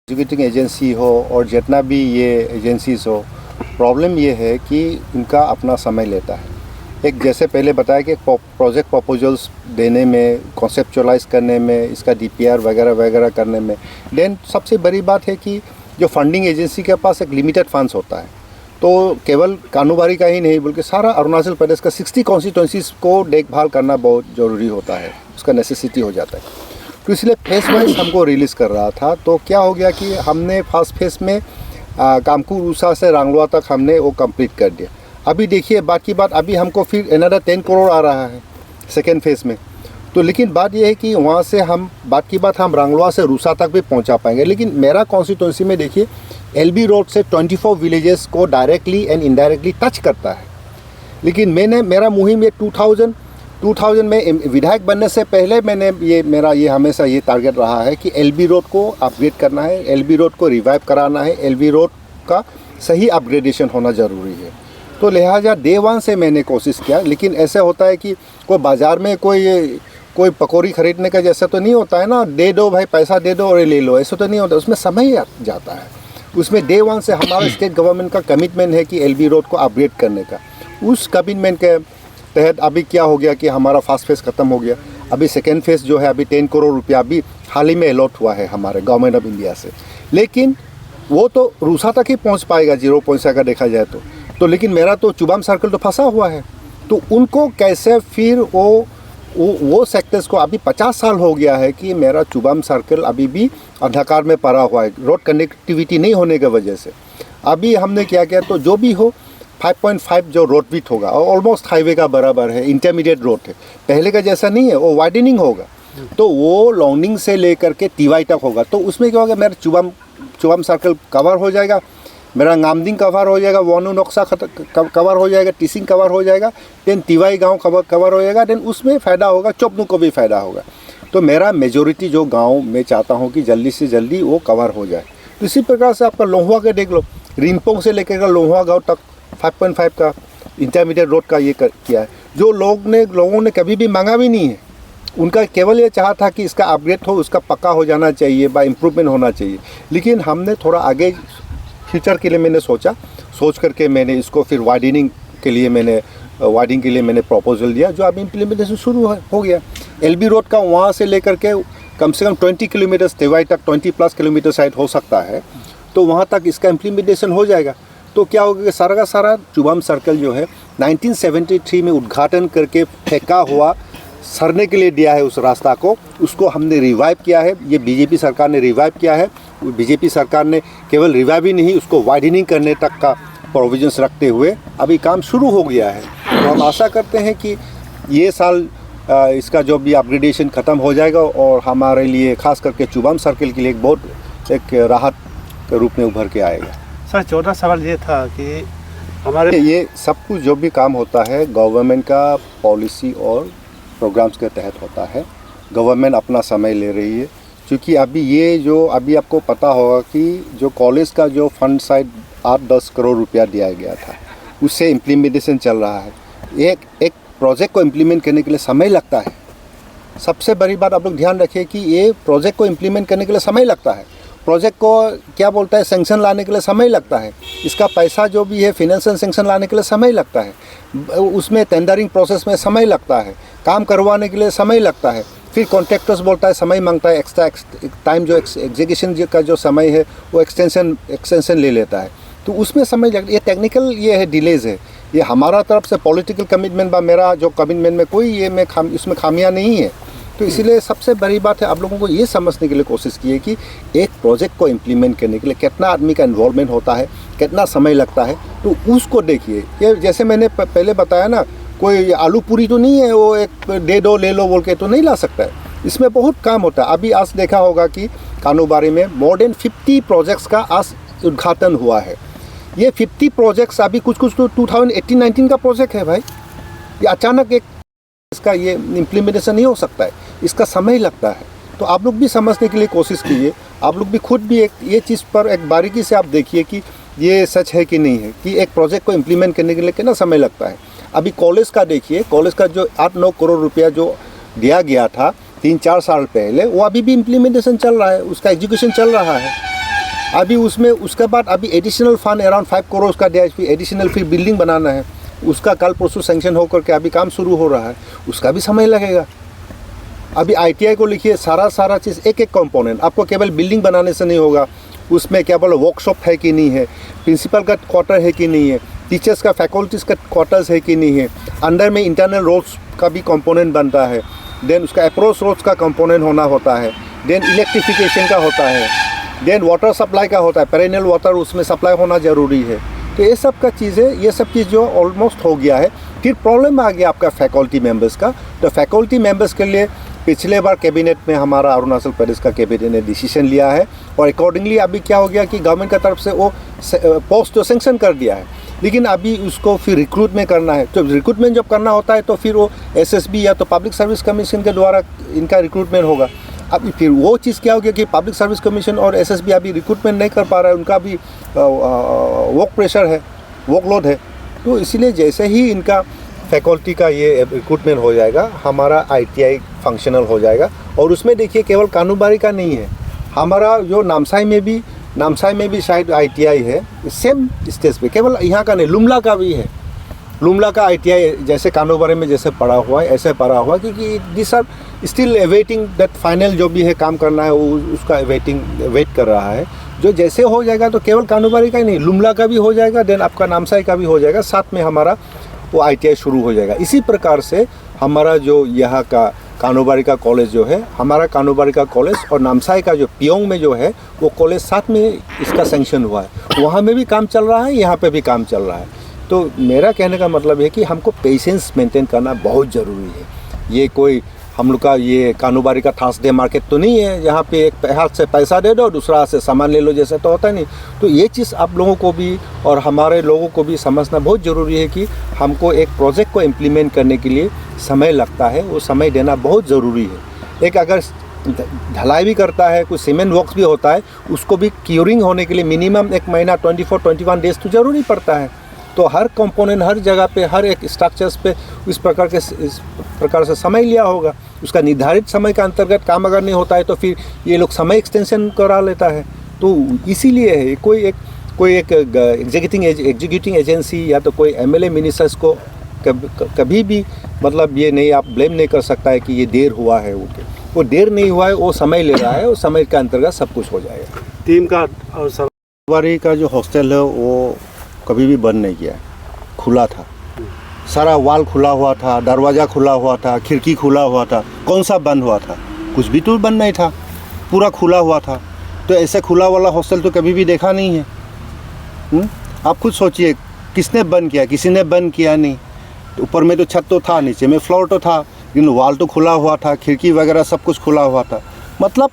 एजुकेटिंग एजेंसी हो और जितना भी ये एजेंसीज हो, प्रॉब्लम ये है कि इनका अपना समय लेता है। एक जैसे पहले बताया कि प्रोजेक्ट प्रपोजल्स देने में, कॉन्सेप्चुअलाइज करने में, इसका DPR वगैरह वगैरह करने में, देन सबसे बड़ी बात है कि जो फंडिंग एजेंसी के पास एक लिमिटेड फंड्स होता है, तो केवल कानूबारी का ही नहीं बल्कि सारा अरुणाचल प्रदेश का 60 कॉन्स्टिट्यूंसीज को देखभाल करना बहुत ज़रूरी होता है, उसका नेसेसिटी हो जाता है। तो इसलिए फेस वाइज हमको रिलीज़ कर रहा था। तो क्या हो गया कि हमने फर्स्ट फेस में कामकू रूसा से रांगलुआ तक हमने वो कंप्लीट कर दिया। अभी देखिए बात की बात, अभी हमको फिर अनदर 10 करोड़ आ रहा है सेकेंड फेज़ में। तो लेकिन बात यह है कि वहाँ से हम बात की बात हम रांगलुआ से रूसा तक भी पहुँचा पाएंगे। लेकिन मेरा कॉन्स्टिट्यूंसी में देखिए एलबी रोड से 24 विलेजेस को डायरेक्टली एंड इनडायरेक्टली टच करता है। लेकिन मेरा मुहिम ये 2000 में विधायक बनने से पहले मेरा हमेशा ये टारगेट रहा है कि एलबी रोड को अपग्रेड करना है, एलबी रोड को रिवाइव कराना है, एलबी रोड का सही अपग्रेडेशन होना ज़रूरी है। तो लिहाजा डे वन से मैंने कोशिश किया। लेकिन ऐसे होता है कि कोई बाज़ार में कोई पकौड़ी खरीदने का जैसा तो नहीं होता है ना, दे दो भाई पैसा दे दो और ले लो, ऐसा तो नहीं होता। उसमें समय जाता है। उसमें डे वन से हमारा स्टेट गवर्नमेंट का कमिटमेंट है कि एलबी रोड को अपग्रेड करने का। उस कमिटमेंट के तहत अभी क्या हो गया कि हमारा फर्स्ट फेज़ ख़त्म हो गया। अभी सेकेंड फेज़ जो है अभी 10 करोड़ रुपया अभी हाल ही में अलॉट हुआ है हमारे गवर्नमेंट ऑफ इंडिया से। लेकिन वो तो रूसा तक ही पहुंच पाएगा 0 पॉइंट से अगर देखा जाए तो लेकिन मेरा तो चुबाम सर्कल तो फंसा हुआ है। तो उनको कैसे फिर वो सेक्टर्स को अभी 50 साल हो गया है कि मेरा चुबाम सर्कल अभी भी अंधकार में पड़ा हुआ है, रोड कनेक्टिविटी नहीं होने की वजह से। अभी हमने क्या किया, तो जो भी हो 5.5 जो रोड विड्थ होगा और ऑलमोस्ट हाईवे का बराबर है, इंटरमीडिएट रोड है, पहले का जैसा नहीं है, वो वाइडनिंग होगा। तो वो लॉन्डिंग से लेकर के टीवाई तक होगा। तो उसमें क्या होगा, मेरा चुबाम सर्कल कवर हो जाएगा, मेरा नामदिंग कवर हो जाएगा, वानू नक्शा कवर हो जाएगा, टीसिंग कवर हो जाएगा, देन टीवाई गांव कवर हो जाएगा, देन उसमें फ़ायदा होगा, चोपनू को भी फ़ायदा होगा। तो मेरा मेजॉरिटी जो गांव मैं चाहता हूं कि जल्दी से जल्दी वो कवर हो जाए। तो इसी प्रकार से आपका लोंगवा का देख लो, रिम्पोंग से लेकर लोंगवा गाँव तक 5.5 का इंटरमीडिएट रोड का ये किया है। जो लोगों ने कभी भी मांगा भी नहीं है, उनका केवल ये चाहा था कि इसका अपग्रेड हो, उसका पक्का हो जाना चाहिए, बा इम्प्रूवमेंट होना चाहिए। लेकिन हमने थोड़ा आगे फ्यूचर के लिए मैंने सोच करके मैंने इसको फिर वाइडनिंग के लिए मैंने प्रपोजल दिया, जो अभी इम्प्लीमेंटेशन शुरू हो गया। एलबी रोड का वहाँ से लेकर के कम से कम 20 किलोमीटर तेवाई तक 20+ किलोमीटर साइड हो सकता है। तो वहाँ तक इसका इम्प्लीमेंटेशन हो जाएगा। तो क्या होगा कि सारा का सारा चुबाम सर्कल जो है 1973 में उद्घाटन करके फेंका हुआ सरने के लिए दिया है उस रास्ता को, उसको हमने रिवाइव किया है। ये बीजेपी सरकार ने रिवाइव किया है। बीजेपी सरकार ने केवल रिवाइव ही नहीं, उसको वाइडनिंग करने तक का प्रोविजंस रखते हुए अभी काम शुरू हो गया है। तो हम आशा करते हैं कि ये साल इसका जो भी अपग्रेडेशन ख़त्म हो जाएगा और हमारे लिए खास करके चुबाम सर्कल के लिए एक राहत के रूप में उभर के आएगा। सर, छोटा सवाल ये था कि हमारे ये सब कुछ जो भी काम होता है गवर्नमेंट का पॉलिसी और प्रोग्राम्स के तहत होता है। गवर्नमेंट अपना समय ले रही है, क्योंकि अभी आपको पता होगा कि जो कॉलेज का जो फंड साइड 8-10 करोड़ रुपया दिया गया था, उससे इम्प्लीमेंटेशन चल रहा है। एक प्रोजेक्ट को इम्प्लीमेंट करने के लिए समय लगता है। सबसे बड़ी बात आप लोग ध्यान रखिए कि ये प्रोजेक्ट को इम्प्लीमेंट करने के लिए समय लगता है। प्रोजेक्ट को क्या बोलता है, सैंक्शन लाने के लिए समय लगता है। इसका पैसा जो भी है फाइनेंशियल सैंक्शन लाने के लिए समय लगता है। उसमें टेंडरिंग प्रोसेस में समय लगता है, काम करवाने के लिए समय लगता है। फिर कॉन्ट्रैक्टर्स बोलता है समय मांगता है, एक्स्ट्रा टाइम जो एग्जीक्यूशन का जो समय है वो एक्सटेंशन ले लेता है। तो उसमें समय लगता है। ये टेक्निकल ये है, डिलेज है। ये हमारा तरफ से पॉलिटिकल कमिटमेंट बा, मेरा जो कमिटमेंट में कोई इसमें खामियां नहीं है। तो इसीलिए सबसे बड़ी बात है आप लोगों को ये समझने के लिए कोशिश की है कि एक प्रोजेक्ट को इम्प्लीमेंट करने के लिए कितना आदमी का इन्वॉल्वमेंट होता है, कितना समय लगता है। तो उसको देखिए। ये जैसे मैंने पहले बताया ना, कोई आलू पूरी तो नहीं है, वो एक दे दो ले लो बोल के तो नहीं ला सकता है। इसमें बहुत काम होता है। अभी आज देखा होगा कि कानूबारी में मोर देन 50 प्रोजेक्ट्स का आज उद्घाटन हुआ है। ये 50 प्रोजेक्ट्स अभी कुछ तो 2018-19 का प्रोजेक्ट है भाई। ये अचानक इसका ये इम्प्लीमेंटेशन नहीं हो सकता है, इसका समय लगता है। तो आप लोग भी समझने के लिए कोशिश कीजिए। आप लोग भी खुद भी ये चीज़ पर एक बारीकी से आप देखिए कि ये सच है कि नहीं है, कि एक प्रोजेक्ट को इम्प्लीमेंट करने के लिए कितना समय लगता है। अभी कॉलेज का देखिए, कॉलेज का जो 8-9 करोड़ रुपया जो दिया गया था 3-4 साल पहले, वो अभी भी इम्प्लीमेंटेशन चल रहा है, उसका एग्जीक्यूशन चल रहा है। अभी उसमें उसके बाद अभी एडिशनल फंड अराउंड 5 करोड़ का दिया, फिर एडिशनल फिर बिल्डिंग बनाना है, उसका कल परसों सैंक्शन होकर के अभी काम शुरू हो रहा है, उसका भी समय लगेगा। अभी ITI को लिखिए, सारा चीज़ एक कंपोनेंट, आपको केवल बिल्डिंग बनाने से नहीं होगा, उसमें क्या बोलो वर्कशॉप है कि नहीं है, प्रिंसिपल का क्वार्टर है कि नहीं है, टीचर्स का फैकल्टीज़ का क्वार्टर्स है कि नहीं है, अंडर में इंटरनल रोड्स का भी कंपोनेंट बनता है, देन उसका अप्रोच रोड्स का कंपोनेंट होना होता है, देन इलेक्ट्रिफिकेशन का होता है, देन वाटर सप्लाई का होता है, पेरेनियल वाटर उसमें सप्लाई होना ज़रूरी है। तो ये सब का चीज़ें, ये सब चीज़ जो ऑलमोस्ट हो गया है। फिर प्रॉब्लम आ गया आपका फैकल्टी मेंबर्स का। तो फैकल्टी मेंबर्स के लिए पिछले बार कैबिनेट में हमारा अरुणाचल प्रदेश का कैबिनेट ने डिसीजन लिया है और अकॉर्डिंगली अभी क्या हो गया कि गवर्नमेंट की तरफ से वो पोस्ट तो सेंक्शन कर दिया है, लेकिन अभी उसको फिर रिक्रूटमेंट करना है। तो रिक्रूटमेंट जब करना होता है तो फिर वो एसएसबी या तो पब्लिक सर्विस कमीशन के द्वारा इनका रिक्रूटमेंट होगा। अभी फिर वो चीज़ क्या हो गया कि पब्लिक सर्विस कमीशन और एसएसबी अभी रिक्रूटमेंट नहीं कर पा रहा है, उनका भी वर्क प्रेशर है, वर्कलोड है। तो इसलिए जैसे ही इनका फैकल्टी का ये रिक्रूटमेंट हो जाएगा, हमारा आईटीआई फंक्शनल हो जाएगा। और उसमें देखिए केवल कानूबारी का नहीं है, हमारा जो नामसाई में भी शायद आईटीआई है सेम स्टेज पे, केवल यहाँ का नहीं, लुमला का भी है। लुमला का आईटीआई जैसे कानूबारी में जैसे पड़ा हुआ है ऐसे पड़ा हुआ, क्योंकि this are still awaiting that final जो भी है काम करना है वो उसका वेट कर रहा है। जो जैसे हो जाएगा तो केवल कानूबारी का ही नहीं, लुमला का भी हो जाएगा, देन आपका नामसाई का भी हो जाएगा, साथ में हमारा वो आईटीआई शुरू हो जाएगा। इसी प्रकार से हमारा जो यहाँ का कानूबारी का कॉलेज जो है, हमारा कानूबारी का कॉलेज और नामसाई का जो पियोंग में जो है वो कॉलेज साथ में इसका सैंक्शन हुआ है, वहाँ में भी काम चल रहा है, यहाँ पे भी काम चल रहा है। तो मेरा कहने का मतलब है कि हमको पेशेंस मेंटेन करना बहुत ज़रूरी है। ये कोई हम लोग का ये कानूबारी का थर्सडे मार्केट तो नहीं है, यहाँ पे एक हाथ से पैसा दे दो दूसरा हाथ से सामान ले लो, जैसे तो होता नहीं। तो ये चीज़ आप लोगों को भी और हमारे लोगों को भी समझना बहुत ज़रूरी है कि हमको एक प्रोजेक्ट को इम्प्लीमेंट करने के लिए समय लगता है, वो समय देना बहुत ज़रूरी है। एक अगर ढलाई भी करता है, कुछ सीमेंट वर्क्स भी होता है, उसको भी क्यूरिंग होने के लिए मिनिमम 1 महीना 24-21 डेज तो ज़रूरी पड़ता है। तो हर कंपोनेंट हर जगह पे हर एक स्ट्रक्चर्स पे इस प्रकार से समय लिया होगा। उसका निर्धारित समय के अंतर्गत काम अगर नहीं होता है तो फिर ये लोग समय एक्सटेंशन करा लेता है। तो इसीलिए है कोई एक एग्जीक्यूटिंग एजेंसी या तो कोई एमएलए मिनिस्टर्स को कभी भी मतलब ये नहीं आप ब्लेम नहीं कर सकता है कि ये देर हुआ है। वो देर नहीं हुआ है, वो समय ले रहा है, वो समय के अंतर्गत सब कुछ हो जाएगा। टीम का और सवारी का जो हॉस्टल है वो कभी भी बंद नहीं किया है, खुला था, सारा वाल खुला हुआ था, दरवाज़ा खुला हुआ था, खिड़की खुला हुआ था। कौन सा बंद हुआ था? कुछ भी तो बंद नहीं था, पूरा खुला हुआ था। तो ऐसे खुला वाला हॉस्टल तो कभी भी देखा नहीं है। आप खुद सोचिए किसने बंद किया? किसी ने बंद किया नहीं। ऊपर में तो छत तो था, नीचे में फ्लोर तो था, लेकिन वाल तो खुला हुआ था, खिड़की वगैरह सब कुछ खुला हुआ था। मतलब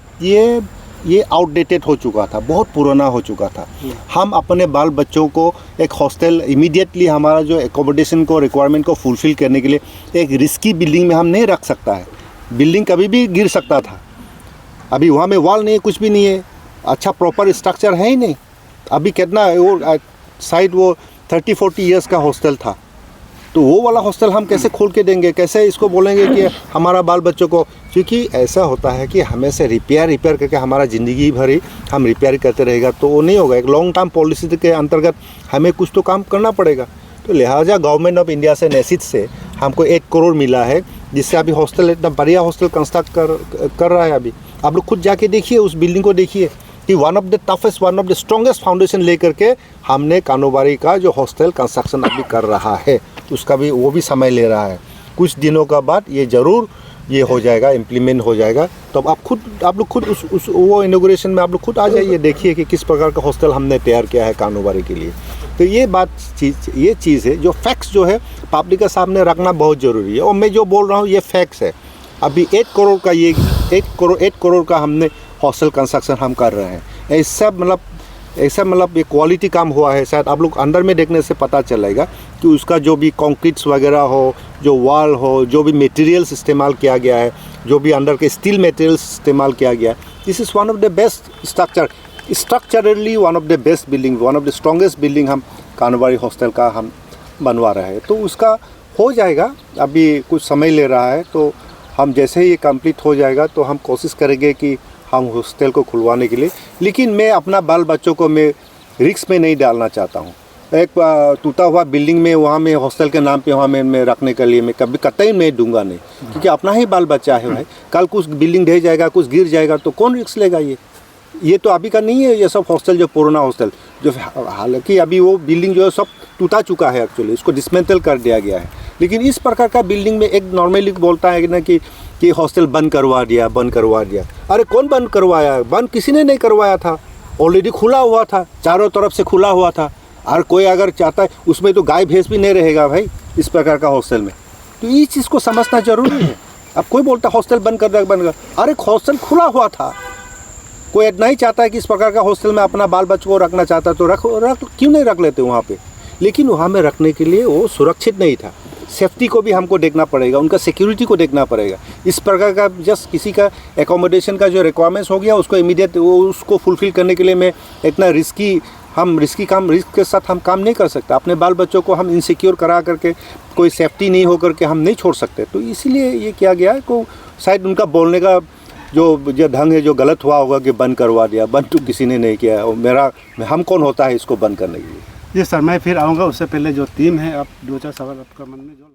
ये आउटडेटेड हो चुका था, बहुत पुराना हो चुका था। हम अपने बाल बच्चों को एक हॉस्टल इमीडिएटली हमारा जो एकोमोडेशन को रिक्वायरमेंट को फुलफ़िल करने के लिए एक रिस्की बिल्डिंग में हम नहीं रख सकता है। बिल्डिंग कभी भी गिर सकता था। अभी वहाँ में वॉल नहीं है, कुछ भी नहीं है, अच्छा प्रॉपर स्ट्रक्चर है ही नहीं। अभी कितना वो साइड वो 30-40 ईयर्स का हॉस्टल था, तो वो वाला हॉस्टल हम कैसे खोल के देंगे? कैसे इसको बोलेंगे कि हमारा बाल बच्चों को? क्योंकि ऐसा होता है कि हमें से रिपेयर करके हमारा ज़िंदगी भर ही हम रिपेयर करते रहेगा तो वो नहीं होगा। एक लॉन्ग टर्म पॉलिसी के अंतर्गत हमें कुछ तो काम करना पड़ेगा। तो लिहाजा गवर्नमेंट ऑफ इंडिया से नेसिट से हमको 1 करोड़ मिला है, जिससे अभी हॉस्टल इतना बढ़िया हॉस्टल कंस्ट्रक्ट कर रहा है। अभी आप लोग खुद जाके देखिए, उस बिल्डिंग को देखिए कि one of the toughest, one of the strongest foundation लेकर के हमने कानूबारी का जो हॉस्टल कंस्ट्रक्शन अभी कर रहा है, उसका भी वो भी समय ले रहा है। कुछ दिनों का बाद ये ज़रूर ये हो जाएगा, इम्प्लीमेंट हो जाएगा। तो आप लोग खुद उस वो इनॉग्रेशन में आप लोग खुद आ जाइए, देखिए कि किस प्रकार का हॉस्टल हमने तैयार किया है कानूबारी के लिए। तो ये चीज़ है जो फैक्ट्स जो है पब्लिक के सामने रखना बहुत ज़रूरी है। और मैं जो बोल रहा हूँ ये फैक्ट्स है। अभी 1 करोड़ का ये 1 करोड़ का हमने हॉस्टल कंस्ट्रक्शन हम कर रहे हैं। ऐसा मतलब ये क्वालिटी काम हुआ है। शायद आप लोग अंदर में देखने से पता चलेगा कि उसका जो भी कंक्रीट्स वगैरह हो, जो वॉल हो, जो भी मटेरियल्स इस्तेमाल किया गया है, जो भी अंदर के स्टील मटेरियल्स इस्तेमाल किया गया है, this is one of the best structurally one of the best building, one of the strongest building हम कानूबारी हॉस्टल का हम बनवा रहे हैं। तो उसका हो जाएगा, अभी कुछ समय ले रहा है। तो हम जैसे ही ये कंप्लीट हो जाएगा तो हम कोशिश करेंगे कि हम हॉस्टल को खुलवाने के लिए। लेकिन मैं अपना बाल बच्चों को मैं रिस्क में नहीं डालना चाहता हूँ। एक टूटा हुआ बिल्डिंग में वहाँ में हॉस्टल के नाम पे वहाँ में मैं रखने के लिए मैं कभी कतई नहीं दूंगा नहीं, क्योंकि अपना ही बाल बच्चा है भाई। कल कुछ बिल्डिंग ढह जाएगा, कुछ गिर जाएगा तो कौन रिस्क लेगा? ये ये तो अभी का नहीं है, ये सब हॉस्टल जो पुराना हॉस्टल जो हालांकि अभी वो बिल्डिंग जो है सब टूटा चुका है एक्चुअली, इसको डिसमेंटल कर दिया गया है। लेकिन इस प्रकार का बिल्डिंग में एक नॉर्मली बोलता है ना कि हॉस्टल बंद करवा दिया। अरे कौन बंद करवाया? बंद किसी ने नहीं करवाया था, ऑलरेडी खुला हुआ था, चारों तरफ से खुला हुआ था। और कोई अगर चाहता है उसमें तो गाय भैंस भी नहीं रहेगा भाई इस प्रकार का हॉस्टल में। तो ये चीज़ को समझना जरूरी है। अब कोई बोलता हॉस्टल बंद कर, अरे हॉस्टल खुला हुआ था। कोई नहीं चाहता है कि इस प्रकार का हॉस्टल में अपना बाल बच्चों को रखना चाहता तो रख क्यों नहीं रख लेते वहाँ पे। लेकिन वहाँ में रखने के लिए वो सुरक्षित नहीं था। सेफ्टी को भी हमको देखना पड़ेगा, उनका सिक्योरिटी को देखना पड़ेगा। इस प्रकार का जस्ट किसी का एकोमोडेशन का जो रिक्वायरमेंट्स हो गया उसको इमीडिएट उसको फुलफ़िल करने के लिए मैं इतना रिस्क के साथ हम काम नहीं कर सकते। अपने बाल बच्चों को हम इनसिक्योर करा करके कोई सेफ्टी नहीं हो करके हम नहीं छोड़ सकते। तो इसीलिए ये किया गया है को शायद उनका बोलने का जो ढंग है जो गलत हुआ होगा कि बंद करवा दिया। बंद तो किसी ने नहीं किया है। हम कौन होता है इसको बंद करने के लिए। जी सर, मैं फिर आऊँगा, उससे पहले जो टीम है आप 2-4 सवाल आपका मन में जो